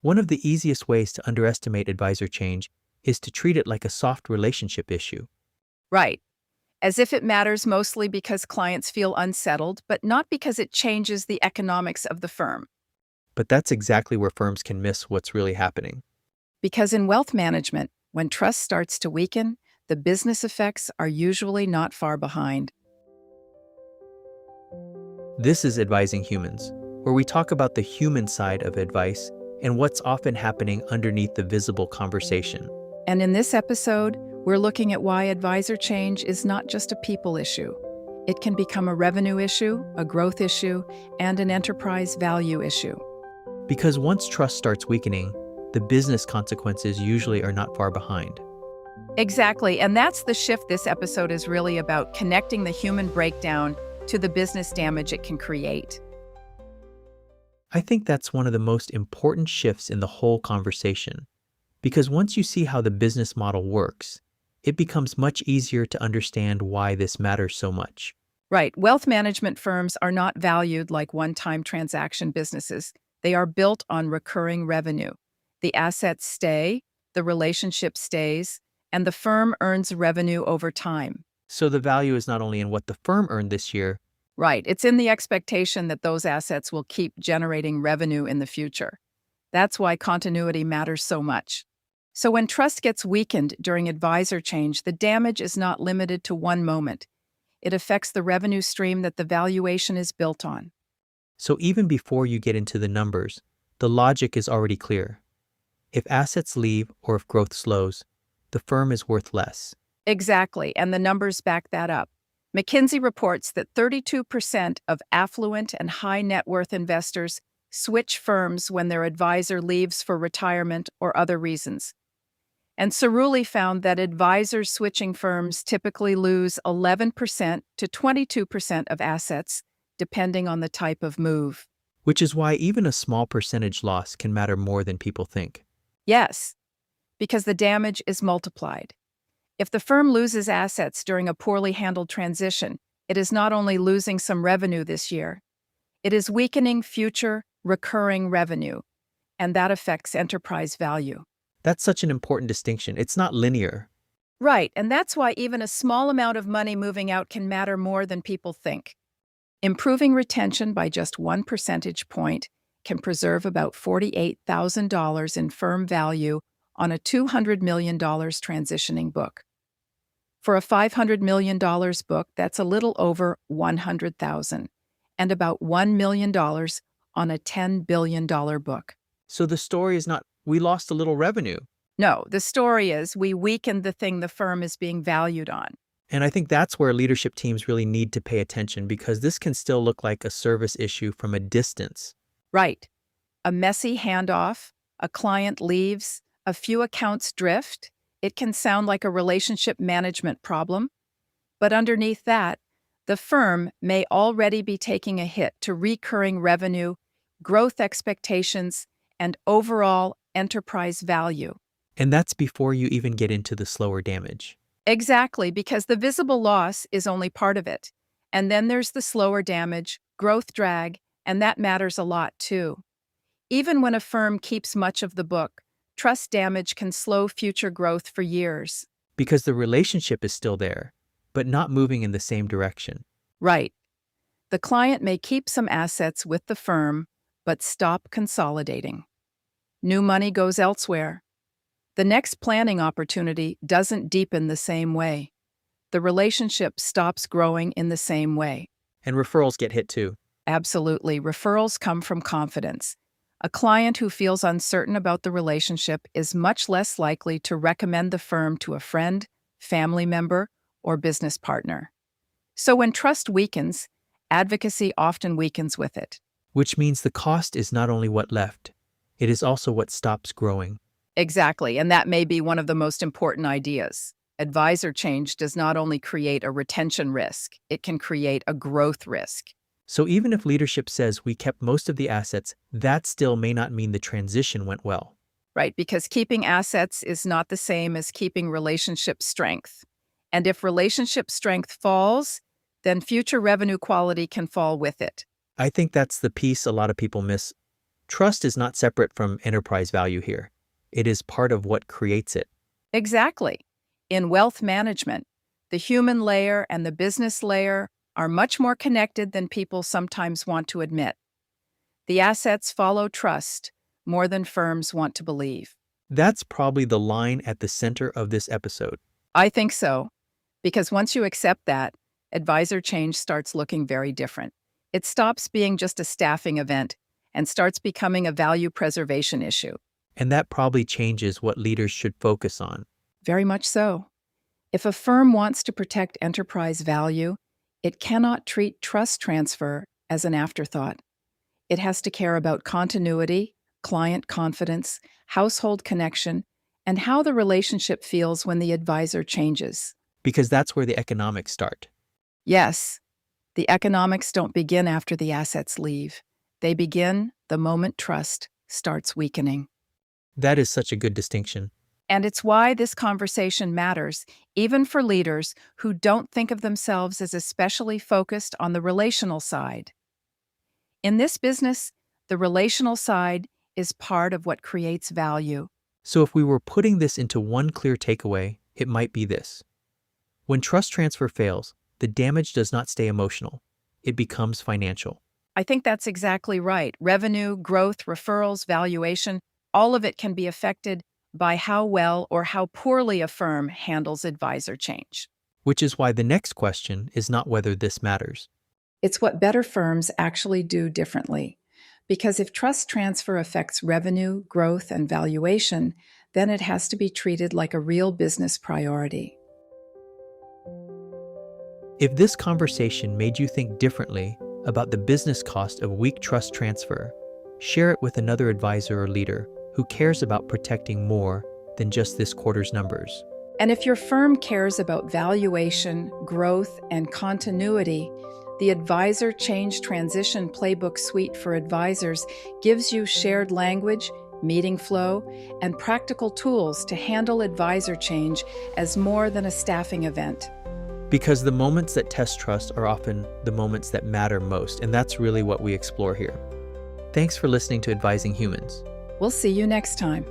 One of the easiest ways to underestimate advisor change is to treat it like a soft relationship issue. Right. As if it matters mostly because clients feel unsettled, but not because it changes the economics of the firm. But that's exactly where firms can miss what's really happening. Because in wealth management, when trust starts to weaken, the business effects are usually not far behind. This is Advising Humans, where we talk about the human side of advice and what's often happening underneath the visible conversation. And in this episode, we're looking at why advisor change is not just a people issue. It can become a revenue issue, a growth issue, and an enterprise value issue. Because once trust starts weakening, the business consequences usually are not far behind. Exactly, and that's the shift this episode is really about, connecting the human breakdown to the business damage it can create. I think that's one of the most important shifts in the whole conversation. Because once you see how the business model works, it becomes much easier to understand why this matters so much. Right, wealth management firms are not valued like one-time transaction businesses. They are built on recurring revenue. The assets stay, the relationship stays, and the firm earns revenue over time. So the value is not only in what the firm earned this year. Right, it's in the expectation that those assets will keep generating revenue in the future. That's why continuity matters so much. So when trust gets weakened during advisor change, the damage is not limited to one moment. It affects the revenue stream that the valuation is built on. So even before you get into the numbers, the logic is already clear. If assets leave or if growth slows, the firm is worth less. Exactly, and the numbers back that up. McKinsey reports that 32% of affluent and high net worth investors switch firms when their advisor leaves for retirement or other reasons. And Cerulli found that advisors switching firms typically lose 11% to 22% of assets, depending on the type of move. Which is why even a small percentage loss can matter more than people think. Yes, because the damage is multiplied. If the firm loses assets during a poorly handled transition, it is not only losing some revenue this year, it is weakening future recurring revenue, and that affects enterprise value. That's such an important distinction. It's not linear. Right, and that's why even a small amount of money moving out can matter more than people think. Improving retention by just 1 percentage point can preserve about $48,000 in firm value on a $200 million transitioning book. For a $500 million book, that's a little over $100,000, and about $1 million on a $10 billion book. So the story is not, we lost a little revenue. No, the story is we weakened the thing the firm is being valued on. And I think that's where leadership teams really need to pay attention, because this can still look like a service issue from a distance. Right. A messy handoff, a client leaves, a few accounts drift. It can sound like a relationship management problem. But underneath that, the firm may already be taking a hit to recurring revenue, growth expectations, and overall enterprise value. And that's before you even get into the slower damage. Exactly, because the visible loss is only part of it. And then there's the slower damage, growth drag, and that matters a lot too. Even when a firm keeps much of the book, trust damage can slow future growth for years. Because the relationship is still there, but not moving in the same direction. Right. The client may keep some assets with the firm, but stop consolidating. New money goes elsewhere. The next planning opportunity doesn't deepen the same way. The relationship stops growing in the same way. And referrals get hit too. Absolutely. Referrals come from confidence. A client who feels uncertain about the relationship is much less likely to recommend the firm to a friend, family member, or business partner. So when trust weakens, advocacy often weakens with it. Which means the cost is not only what left, it is also what stops growing. Exactly, and that may be one of the most important ideas. Advisor change does not only create a retention risk, it can create a growth risk. So even if leadership says we kept most of the assets, that still may not mean the transition went well. Right, because keeping assets is not the same as keeping relationship strength. And if relationship strength falls, then future revenue quality can fall with it. I think that's the piece a lot of people miss. Trust is not separate from enterprise value here. It is part of what creates it. Exactly. In wealth management, the human layer and the business layer are much more connected than people sometimes want to admit. The assets follow trust more than firms want to believe. That's probably the line at the center of this episode. I think so, because once you accept that, advisor change starts looking very different. It stops being just a staffing event and starts becoming a value preservation issue. And that probably changes what leaders should focus on. Very much so. If a firm wants to protect enterprise value, it cannot treat trust transfer as an afterthought. It has to care about continuity, client confidence, household connection, and how the relationship feels when the advisor changes. Because that's where the economics start. Yes, the economics don't begin after the assets leave. They begin the moment trust starts weakening. That is such a good distinction. And it's why this conversation matters, even for leaders who don't think of themselves as especially focused on the relational side. In this business, the relational side is part of what creates value. So if we were putting this into one clear takeaway, it might be this. When trust transfer fails, the damage does not stay emotional. It becomes financial. I think that's exactly right. Revenue, growth, referrals, valuation, all of it can be affected by how well or how poorly a firm handles advisor change. Which is why the next question is not whether this matters. It's what better firms actually do differently. Because if trust transfer affects revenue, growth, and valuation, then it has to be treated like a real business priority. If this conversation made you think differently about the business cost of weak trust transfer, share it with another advisor or leader who cares about protecting more than just this quarter's numbers. And if your firm cares about valuation, growth, and continuity, the Advisor Change Transition Playbook Suite for Advisors gives you shared language, meeting flow, and practical tools to handle advisor change as more than a staffing event. Because the moments that test trust are often the moments that matter most, and that's really what we explore here. Thanks for listening to Advising Humans. We'll see you next time.